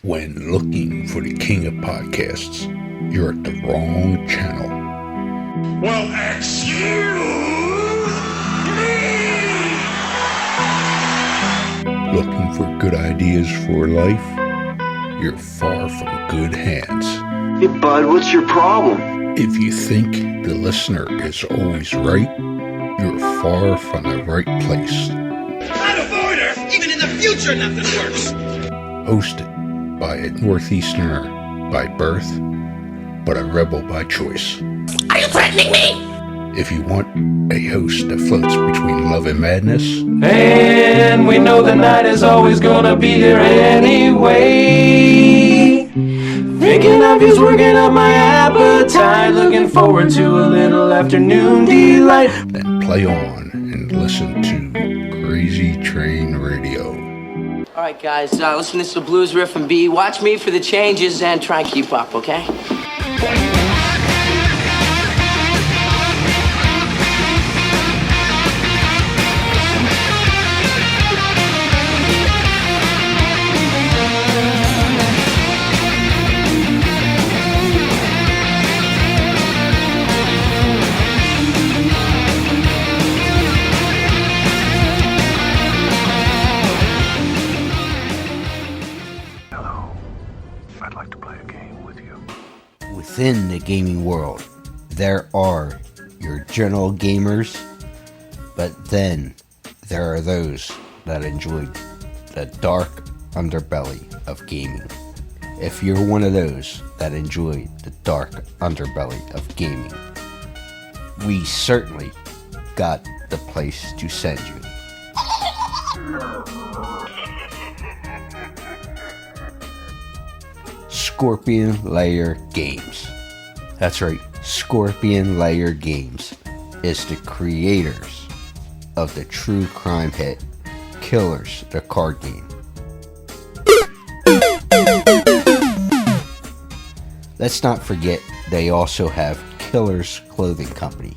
When looking for the king of podcasts, you're at the wrong channel. Well, excuse me! Looking for good ideas for life? You're far from good hands. Hey, bud, what's your problem? If you think the listener is always right, you're far from the right place. Out of order! Even in the future, nothing works! Hosted by a Northeasterner by birth, but a rebel by choice. Are you threatening me? If you want a host that floats between love and madness, and we know the night is always gonna be here anyway. Thinking of you's working up my appetite. Looking forward to a little afternoon delight. then play on and listen to Crazy Train Radio. All right, guys, listen to this blues riff and B. Watch me for the changes and try and keep up, okay? Within the gaming world, there are your general gamers, but then there are those that enjoy the dark underbelly of gaming. If you're one of those that enjoy the dark underbelly of gaming, we certainly got the place to send you. Scorpion Lair Games. That's right, Scorpion Lair Games is the creators of the true crime hit Killers, the card game. Let's not forget they also have Killers Clothing Company,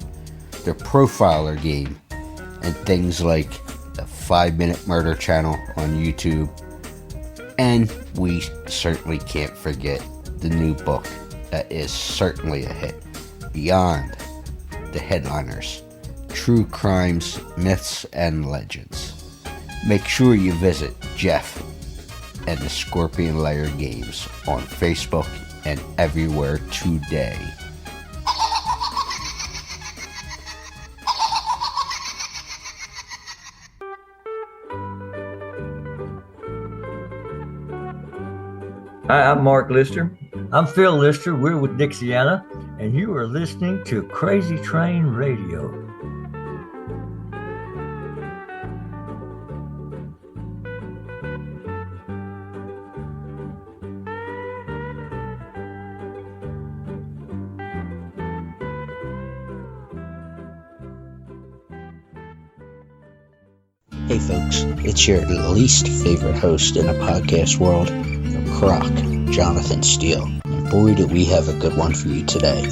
their profiler game, and things like the 5-Minute Murder channel on YouTube. And we certainly can't forget the new book that is certainly a hit, Beyond the Headliners, True Crimes, Myths, and Legends. Make sure you visit Jeff and the Scorpion Lair Games on Facebook and everywhere today. Hi, I'm Mark Lister. I'm Phil Lister. We're with Dixiana, and you are listening to Crazy Train Radio. Hey folks, it's your least favorite host in the podcast world, Croc, Jonathan Steele. And boy, do we have a good one for you today.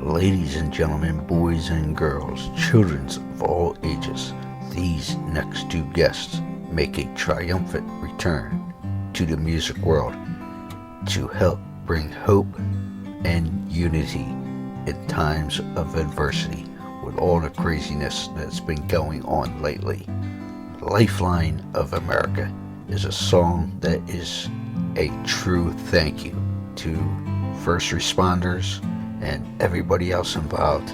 Ladies and gentlemen, boys and girls, children of all ages, these next two guests make a triumphant return to the music world to help bring hope and unity in times of adversity with all the craziness that's been going on lately. Lifeline of America is a song that is a true thank you to first responders and everybody else involved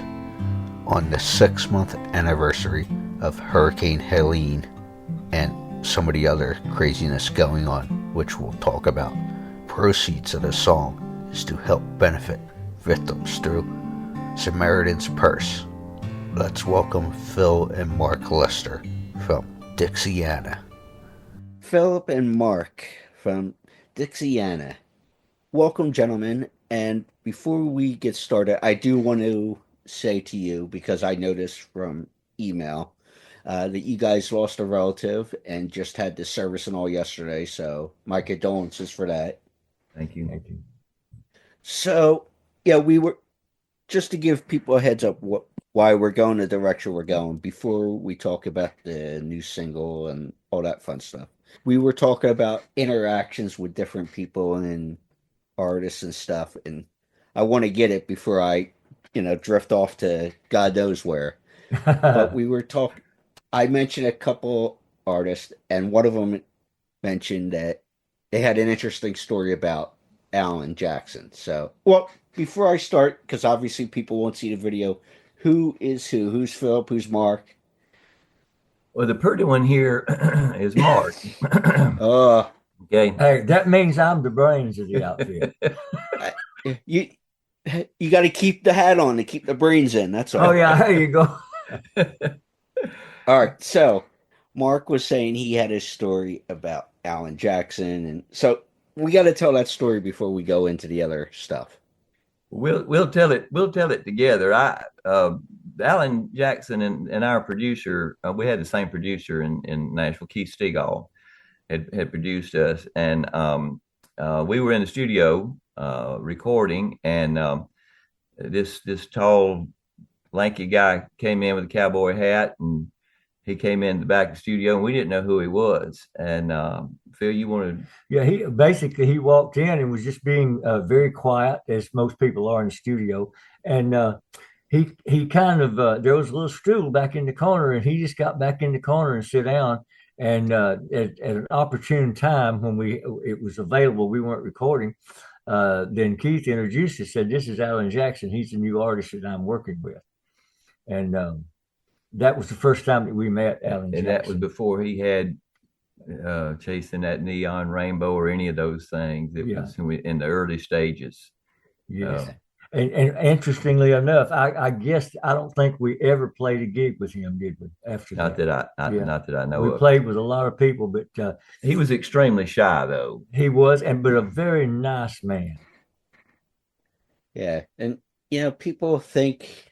on the 6-month anniversary of Hurricane Helene and some of the other craziness going on, which we'll talk about. Proceeds of the song is to help benefit victims through Samaritan's Purse. Let's welcome Phil and Mark Lister from Dixiana. Philip and Mark from Dixiana. Welcome, gentlemen. And before we get started, I do want to say to you, because I noticed from email that you guys lost a relative and just had the service and all yesterday. So my condolences for that. Thank you. So, yeah, we were, just to give people a heads up what why we're going the direction we're going before we talk about the new single and all that fun stuff. We were talking about interactions with different people and artists and stuff, and I want to get it before I, drift off to God knows where. But we were talking. I mentioned a couple artists, and one of them mentioned that they had an interesting story about Alan Jackson. So, well, before I start, because obviously people won't see the video, who is who? Who's Philip? Who's Mark? Well, the pretty one here is Mark. Okay. Hey, that means I'm the brains of the outfit. you got to keep the hat on to keep the brains in. That's all. Oh yeah, there you go. All right. So Mark was saying he had his story about Alan Jackson, and so we got to tell that story before we go into the other stuff. We'll tell it. We'll tell it together. Alan Jackson and our producer, we had the same producer in Nashville, Keith Stegall, had produced us, and we were in the studio recording, and this tall, lanky guy came in with a cowboy hat, and he came in the back of the studio, and we didn't know who he was. And Phil, you wanted? Yeah, he walked in and was just being very quiet, as most people are in the studio, and he kind of there was a little stool back in the corner, and he just got back in the corner and sit down. And at an opportune time when it was available, we weren't recording. Then Keith introduced us, said, "This is Alan Jackson. He's the new artist that I'm working with." And that was the first time that we met Alan Jackson. And that was before he had Chasing That Neon Rainbow or any of those things. It was in the early stages. Yes. And interestingly enough, I guess I don't think we ever played a gig with him, did we? After not that I know. We played with a lot of people, but he was extremely shy, though. He was, but a very nice man. Yeah, and people think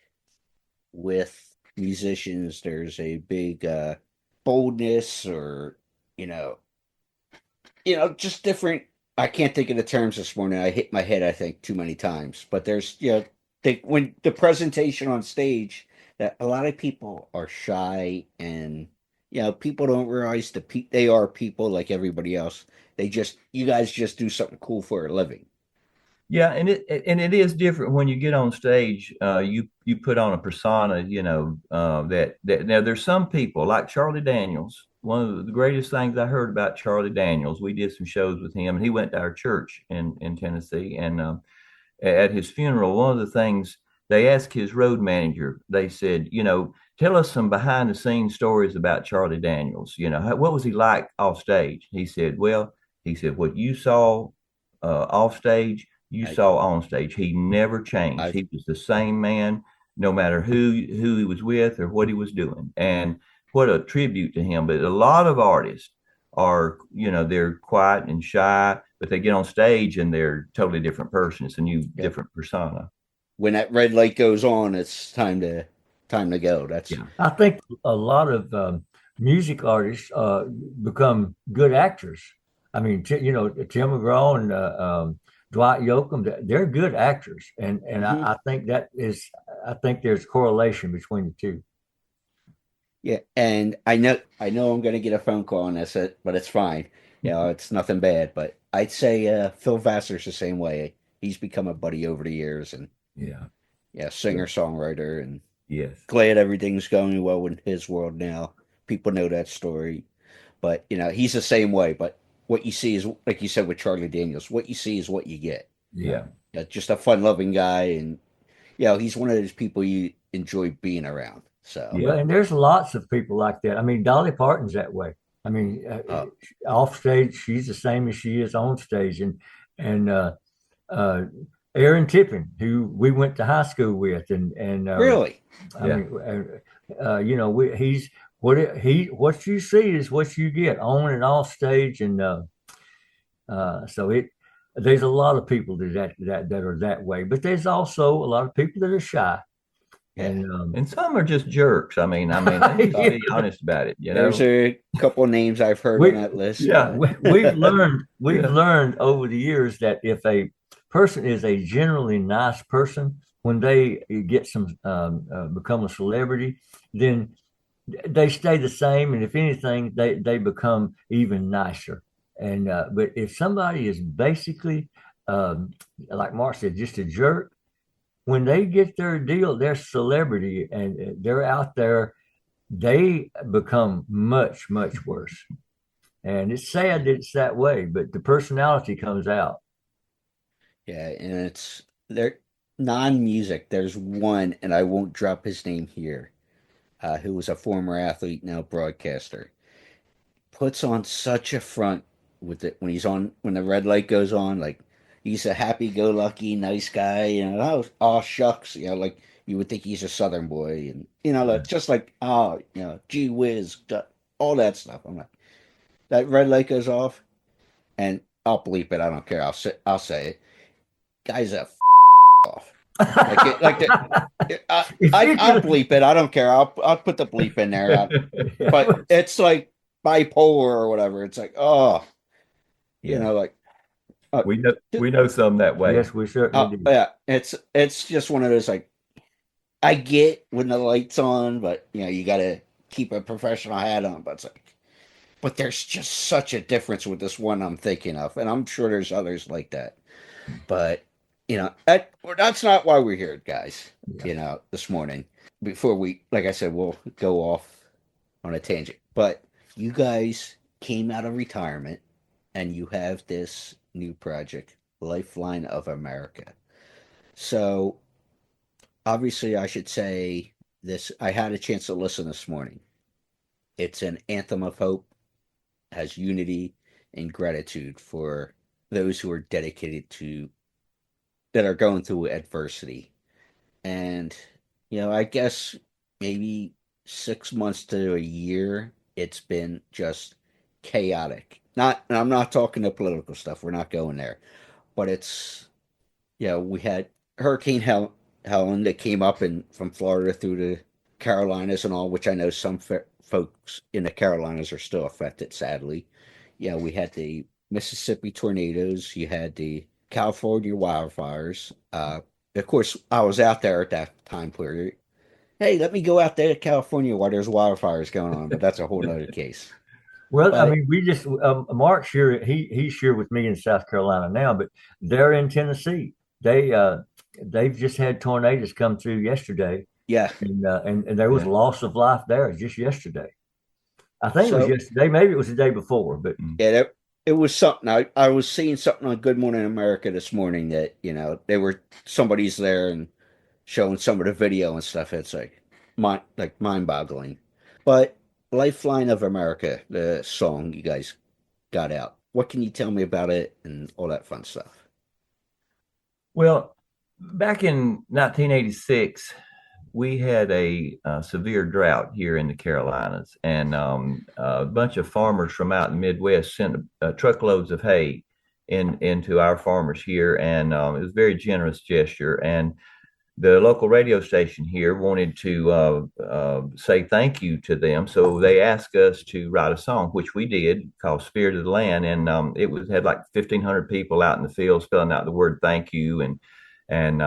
with musicians there's a big boldness or just different. I can't think of the terms this morning. I hit my head, I think, too many times. But there's, when the presentation on stage, that a lot of people are shy, and people don't realize they are people like everybody else. You guys just do something cool for a living. Yeah, and it is different when you get on stage. You put on a persona, that now there's some people like Charlie Daniels. One of the greatest things I heard about Charlie Daniels, we did some shows with him, and he went to our church in Tennessee. And at his funeral, one of the things they asked his road manager, they said, tell us some behind the scenes stories about Charlie Daniels. What was he like off stage? He said, what you saw off stage, you saw on stage. He never changed. He was the same man, no matter who he was with or what he was doing. And what a tribute to him. But a lot of artists are, they're quiet and shy, but they get on stage and they're a totally different person. It's a new, different persona. When that red light goes on, it's time to go. I think a lot of music artists become good actors. I mean, Tim McGraw and Dwight Yoakam, they're good actors, and mm-hmm. I think there's correlation between the two. Yeah, and I know I'm going to get a phone call on this, but it's fine. It's nothing bad. But I'd say Phil Vassar's the same way. He's become a buddy over the years, and singer songwriter, and glad everything's going well in his world now. People know that story, but he's the same way. But what you see is, like you said with Charlie Daniels, what you see is what you get. Yeah, just a fun-loving guy, and he's one of those people you enjoy being around. So and there's lots of people like that. I mean, Dolly Parton's that way. I mean, off stage, she's the same as she is on stage, and Aaron Tippin, who we went to high school with, and really, he's what you see is what you get on and off stage, and so there's a lot of people that are that way, but there's also a lot of people that are shy. And some are just jerks. I mean, I'll be honest about it. There's a couple of names I've heard on that list. Yeah, we've learned over the years that if a person is a generally nice person, when they get some become a celebrity, then they stay the same, and if anything, they become even nicer. And but if somebody is basically like Mark said, just a jerk, when they get their deal, their celebrity, and they're out there, they become much, much worse. And it's sad that it's that way, but the personality comes out. Yeah, and it's they're non-music. There's one, and I won't drop his name here, who was a former athlete, now broadcaster. Puts on such a front with it when he's on when the red light goes on. Like he's a happy-go-lucky, nice guy. You know, oh shucks, you know, like you would think he's a Southern boy, and you know, like, just like oh, you know, gee whiz, all that stuff. I'm like, that red light goes off, and I'll bleep it. I don't care. I'll say it. Guy's a off. I'll bleep it. I don't care. I'll put the bleep in there. But it's like bipolar or whatever. It's like, oh, you know, like we know some that way. Yes, we certainly do. Yeah, it's just one of those, like, I get when the light's on, but you know, you got to keep a professional hat on. But it's like, but there's just such a difference with this one I'm thinking of, and I'm sure there's others like that. But you know, that's not why we're here, guys. Yeah. You know, this morning, before we, like I said, we'll go off on a tangent. But you guys came out of retirement, and you have this new project, Lifeline of America. So, obviously, I should say this. I had a chance to listen this morning. It's an anthem of hope, has unity and gratitude for those who are dedicated to, that are going through adversity. And, you know, I guess maybe 6 months to a year, it's been just chaotic. And I'm not talking the political stuff. We're not going there. But it's, you know, we had Hurricane Helene that came up from Florida through the Carolinas and all, which I know some folks in the Carolinas are still affected, sadly. You know, we had the Mississippi tornadoes. You had the California wildfires. Of course, I was out there at that time period. Hey, let me go out there to California while there's wildfires going on, but that's a whole other case. Well, but, I mean, we just Mark's here. He's here with me in South Carolina now, but they're in Tennessee. They've just had tornadoes come through yesterday. Yeah, and there was loss of life there just yesterday. I think it was yesterday. Maybe it was the day before, but yeah. It was something. I was seeing something on Good Morning America this morning that, you know, somebody's there and showing some of the video and stuff. It's like mind-boggling. But Lifeline of America, the song you guys got out, what can you tell me about it and all that fun stuff? Well, back in 1986, we had a severe drought here in the Carolinas, and a bunch of farmers from out in the Midwest sent truckloads of hay into our farmers here, and it was a very generous gesture. And the local radio station here wanted to say thank you to them, so they asked us to write a song, which we did, called "Spirit of the Land," and it had like 1,500 people out in the field spelling out the word "thank you," and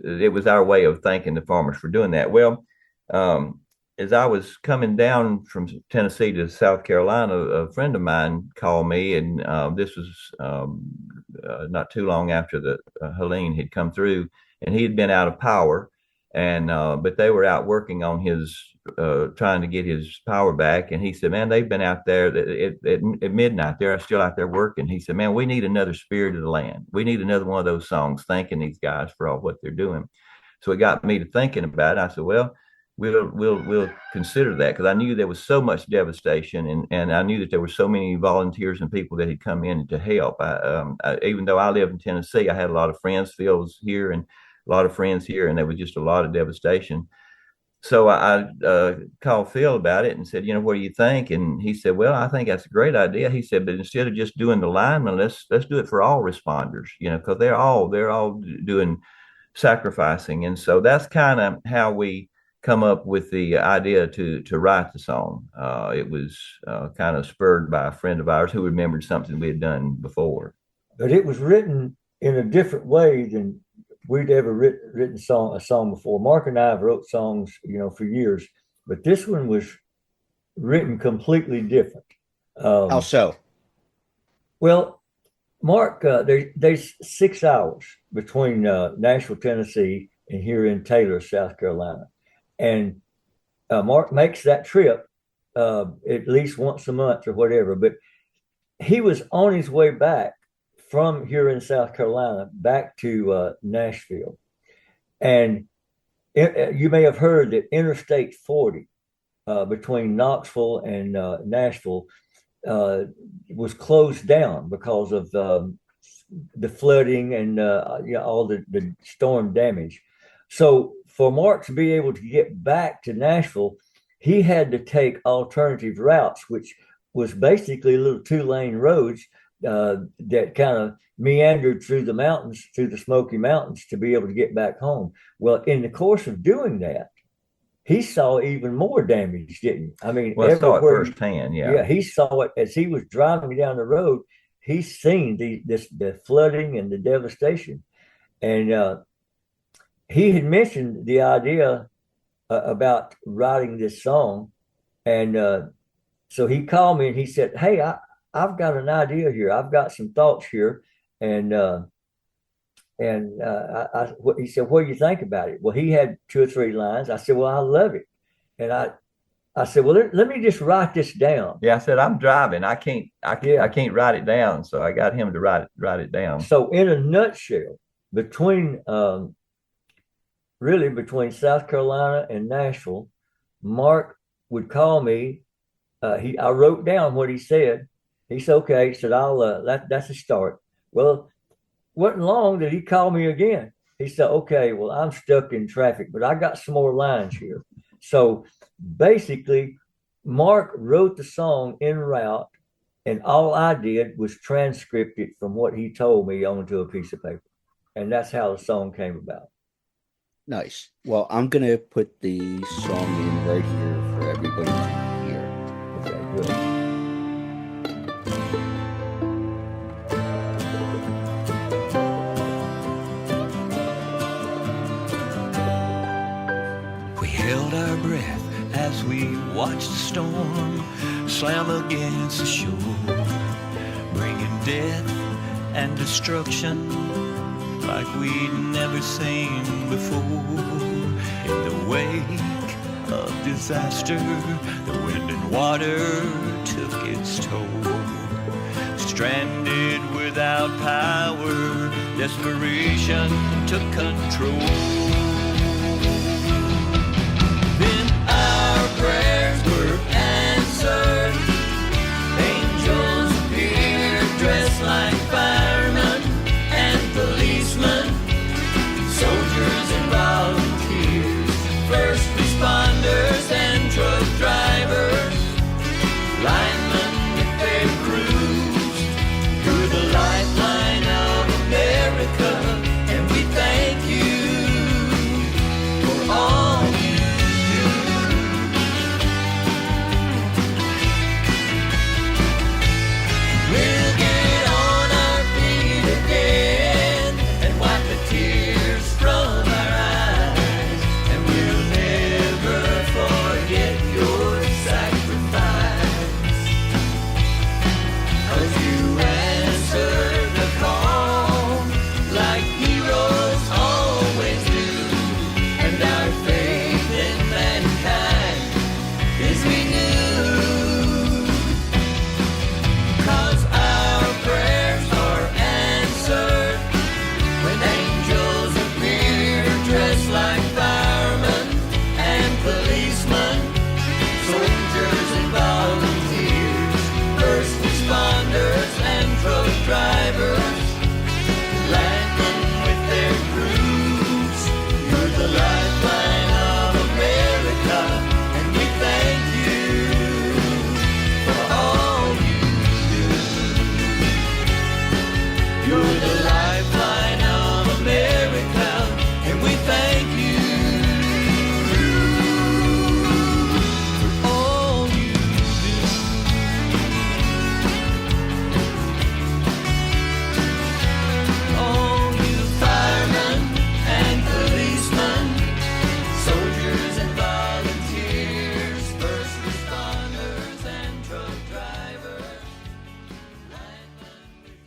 it was our way of thanking the farmers for doing that. Well, as I was coming down from Tennessee to South Carolina, a friend of mine called me, and this was not too long after the Helene had come through, and he had been out of power, and but they were out working on his trying to get his power back. And he said, man, they've been out there at midnight. They're still out there working. He said, man, we need another Spirit of the Land. We need another one of those songs thanking these guys for all what they're doing. So it got me to thinking about it. I said, well, we'll consider that, because I knew there was so much devastation, and I knew that there were so many volunteers and people that had come in to help. Even though I live in Tennessee, I had a lot of friends, Phil's here, and a lot of friends here, and there was just a lot of devastation. So I called Phil about it and said, you know, what do you think? And he said, well, I think that's a great idea. He said, but instead of just doing the linemen, let's do it for all responders, you know, because they're all doing sacrificing. And so that's kind of how we come up with the idea to write the song. It was kind of spurred by a friend of ours who remembered something we had done before. But it was written in a different way than we'd ever written a song before. Mark and I have wrote songs, for years, but this one was written completely different. How so? Well, Mark, there's 6 hours between Nashville, Tennessee, and here in Taylor, South Carolina, and Mark makes that trip at least once a month or whatever. But he was on his way back from here in South Carolina back to Nashville, and you may have heard that Interstate 40 between Knoxville and Nashville was closed down because of the flooding and all the storm damage. So for Mark to be able to get back to Nashville, he had to take alternative routes, which was basically little 2-lane roads that kind of meandered through the mountains, through the Smoky Mountains, to be able to get back home. Well, in the course of doing that, he saw even more damage, didn't he? I mean, I saw it firsthand. Yeah, he saw it as he was driving down the road. He's seen the flooding and the devastation, and he had mentioned the idea about writing this song, and so he called me and he said, "Hey, I've got an idea here. I've got some thoughts here," and he said, "What do you think about it?" Well, he had 2 or 3 lines. I said, "Well, I love it," and I said, "Well, let me just write this down." Yeah, I said, "I'm driving. I can't write it down." So I got him to write it down. So in a nutshell, between South Carolina and Nashville, Mark would call me. I wrote down what he said. He said, "Okay." He said, that's a start." Well, wasn't long that he called me again. He said, "Okay, well, I'm stuck in traffic, but I got some more lines here." So basically, Mark wrote the song en route, and all I did was transcript it from what he told me onto a piece of paper. And that's how the song came about. Nice. Well, I'm going to put the song in right here for everybody to hear. Okay, good. Held our breath as we watched the storm slam against the shore, bringing death and destruction like we'd never seen before. In the wake of disaster, the wind and water took its toll. Stranded without power, desperation took control. Prayers were answered. Angels appeared dressed like firemen and policemen, soldiers and volunteers, first responders and truck drivers, linemen with their crews. You're the lifeline of America, and we thank you.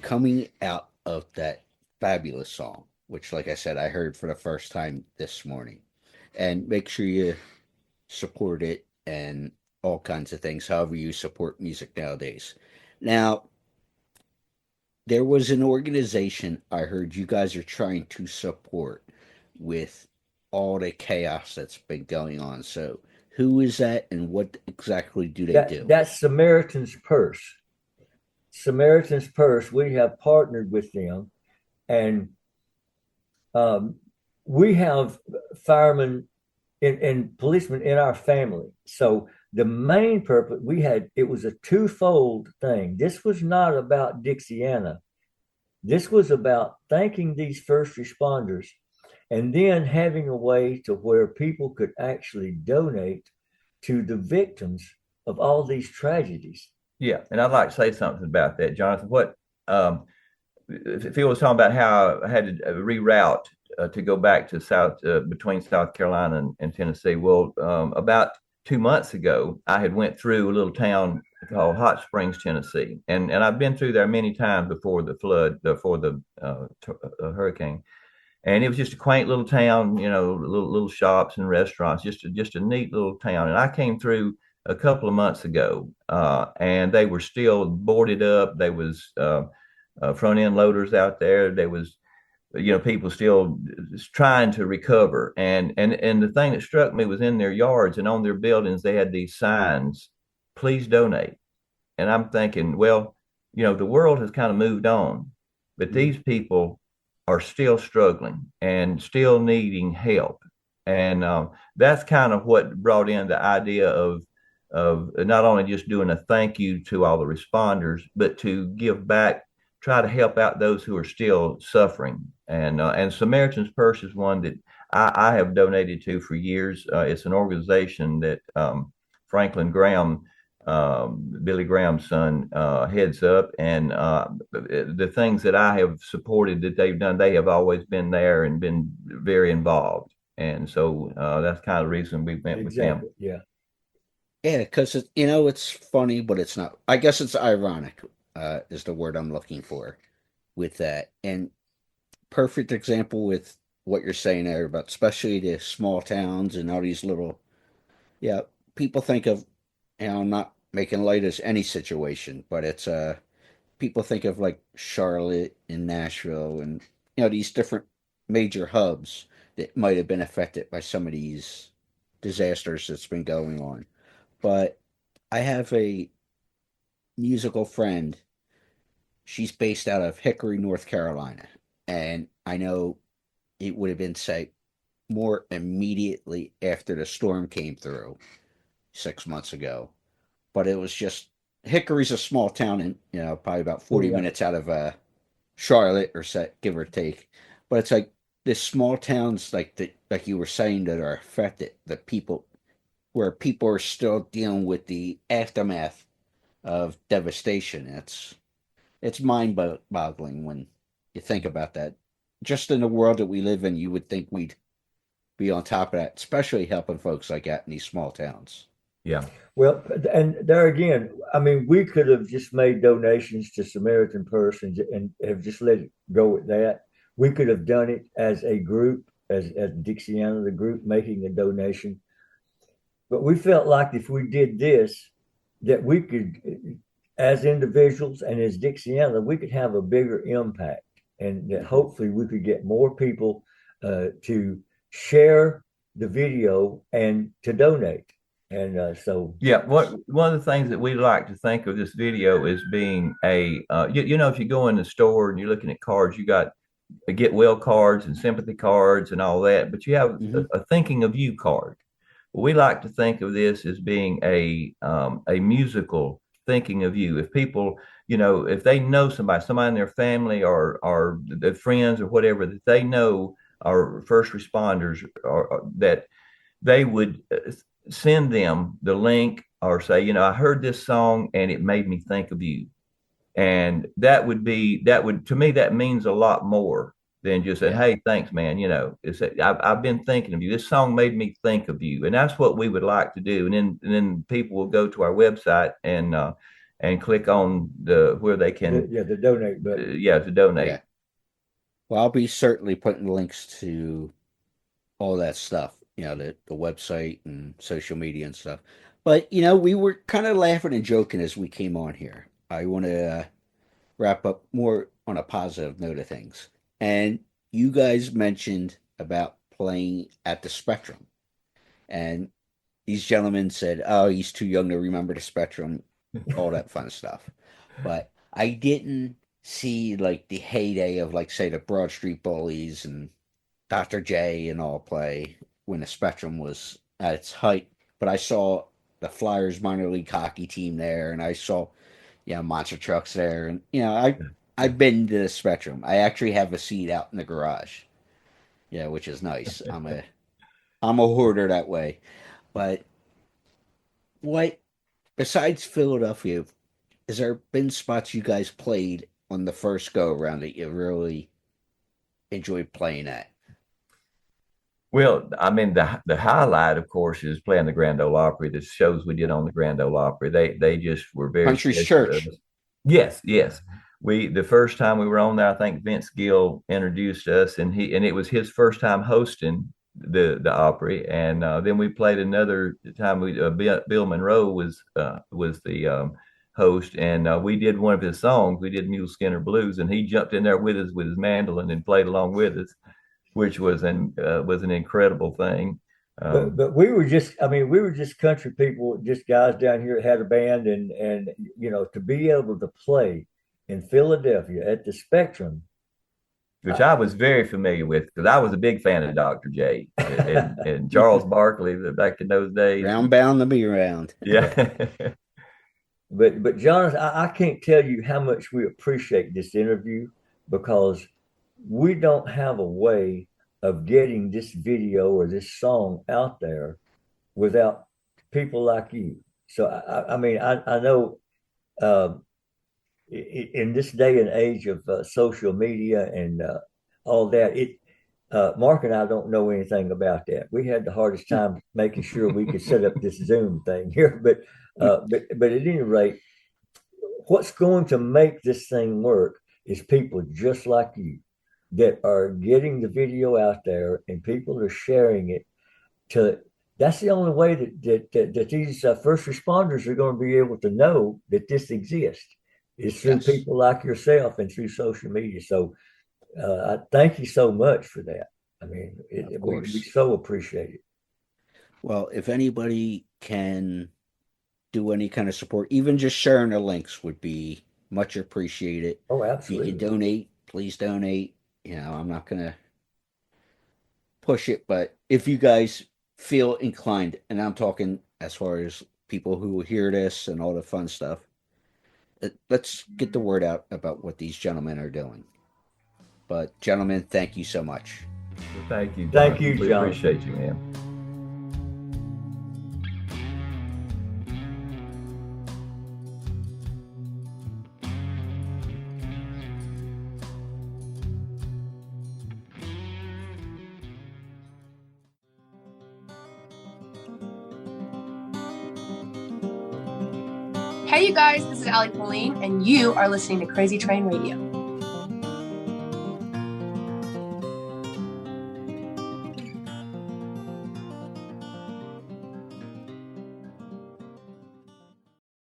coming out of that fabulous song, which, like I said, I heard for the first time this morning. And make sure you support it and all kinds of things, however you support music nowadays. Now, there was an organization I heard you guys are trying to support with all the chaos that's been going on. So, who is that, and what exactly do they do? That's Samaritan's Purse. Samaritan's Purse. We have partnered with them, and we have firemen and policemen in our family. So the main purpose it was a twofold thing. This was not about Dixiana. This was about thanking these first responders and then having a way to where people could actually donate to the victims of all these tragedies. Yeah, and I'd like to say something about that, Jonathan. What Phil was talking about how I had to reroute to go back to between South Carolina and Tennessee. Well, about 2 months ago, I had went through a little town called Hot Springs, Tennessee, and I've been through there many times before the flood, before the hurricane. And it was just a quaint little town, little shops and restaurants, just a neat little town. And I came through a couple of months ago, and they were still boarded up. There was front end loaders out there. There was, people still trying to recover. And the thing that struck me was in their yards and on their buildings, they had these signs, "Please donate." And I'm thinking, well, the world has kind of moved on, but these people are still struggling and still needing help. And that's kind of what brought in the idea of not only just doing a thank you to all the responders, but to give back, try to help out those who are still suffering. And Samaritan's Purse is one that I have donated to for years. It's an organization that Franklin Graham, Billy Graham's son, heads up. And the things that I have supported that they've done, they have always been there and been very involved. And so that's kind of the reason we went with them. Yeah. Yeah, because it's funny, but it's not. I guess it's ironic, is the word I'm looking for with that. And perfect example with what you're saying there about especially the small towns and all these little, people think of, I'm not making light of any situation, but it's people think of like Charlotte and Nashville and these different major hubs that might have been affected by some of these disasters that's been going on. But I have a musical friend. She's based out of Hickory, North Carolina. And I know it would have been, say, more immediately after the storm came through 6 months ago. But it was just, Hickory's a small town and, probably about 40 minutes out of Charlotte, or give or take. But it's like this small towns like you were saying that are affected, the people, where people are still dealing with the aftermath of devastation. It's mind-boggling when you think about that. Just in the world that we live in, you would think we'd be on top of that, especially helping folks like that in these small towns. Yeah. Well, and there again, I mean, we could have just made donations to Samaritan Purse and have just let it go at that. We could have done it as a group, as Dixiana, the group making a donation. But we felt like if we did this, that we could, as individuals and as Dixiana, we could have a bigger impact, and that hopefully we could get more people to share the video and to donate. And so, one of the things that we like to think of this video is being a, if you go in the store and you're looking at cards, you got get well cards and sympathy cards and all that, but you have a thinking of you card. We like to think of this as being a musical thinking of you. If people, if they know somebody in their family or their friends or whatever that they know are first responders, or that they would send them the link or say, I heard this song and it made me think of you. And that would to me, that means a lot more than just say, hey, thanks, man. I've been thinking of you. This song made me think of you. And that's what we would like to do. And then people will go to our website and and click on where they can the donate button. to donate. Yeah. Well, I'll be certainly putting links to all that stuff, the website and social media and stuff. But, we were kind of laughing and joking as we came on here. I want to wrap up more on a positive note of things. And you guys mentioned about playing at the Spectrum. And these gentlemen said, oh, he's too young to remember the Spectrum, all that fun stuff. But I didn't see like the heyday of like, say, the Broad Street Bullies and Dr. J and all play when the Spectrum was at its height. But I saw the Flyers minor league hockey team there, and I saw, monster trucks there. And, I've been to the Spectrum. I actually have a seat out in the garage. Yeah, which is nice. I'm a hoarder that way. But what, besides Philadelphia, has there been spots you guys played on the first go around that you really enjoyed playing at? Well, I mean, the highlight, of course, is playing the Grand Ole Opry. The shows we did on the Grand Ole Opry, they just were very Country's Church. Yes. The first time we were on there, I think Vince Gill introduced us, and it was his first time hosting the Opry. And then we played another time. Bill Monroe was the host, and we did one of his songs. We did Mule Skinner Blues, and he jumped in there with us with his mandolin and played along with us, which was an incredible thing. But we were just country people, just guys down here that had a band, and to be able to play in Philadelphia at the Spectrum, which I was very familiar with because I was a big fan of Dr. J and Charles Barkley back in those days. Round bound to be around. Yeah. But John, I can't tell you how much we appreciate this interview, because we don't have a way of getting this video or this song out there without people like you. So I know in this day and age of social media and all that, Mark and I don't know anything about that. We had the hardest time making sure we could set up this Zoom thing here, but at any rate, what's going to make this thing work is people just like you that are getting the video out there, and people are sharing it. That's the only way that these first responders are going to be able to know that this exists, is through people like yourself and through social media. So I thank you so much for that. I mean, we so appreciate it. Well, if anybody can do any kind of support, even just sharing the links would be much appreciated. Oh, absolutely. If you can donate, please donate. I'm not going to push it, but if you guys feel inclined, and I'm talking as far as people who will hear this and all the fun stuff, let's get the word out about what these gentlemen are doing. But gentlemen, thank you so much. Thank you, John. Thank you, We John. appreciate you, man. Hey, you guys, this is Lifeline, and you are listening to Crazy Train Radio.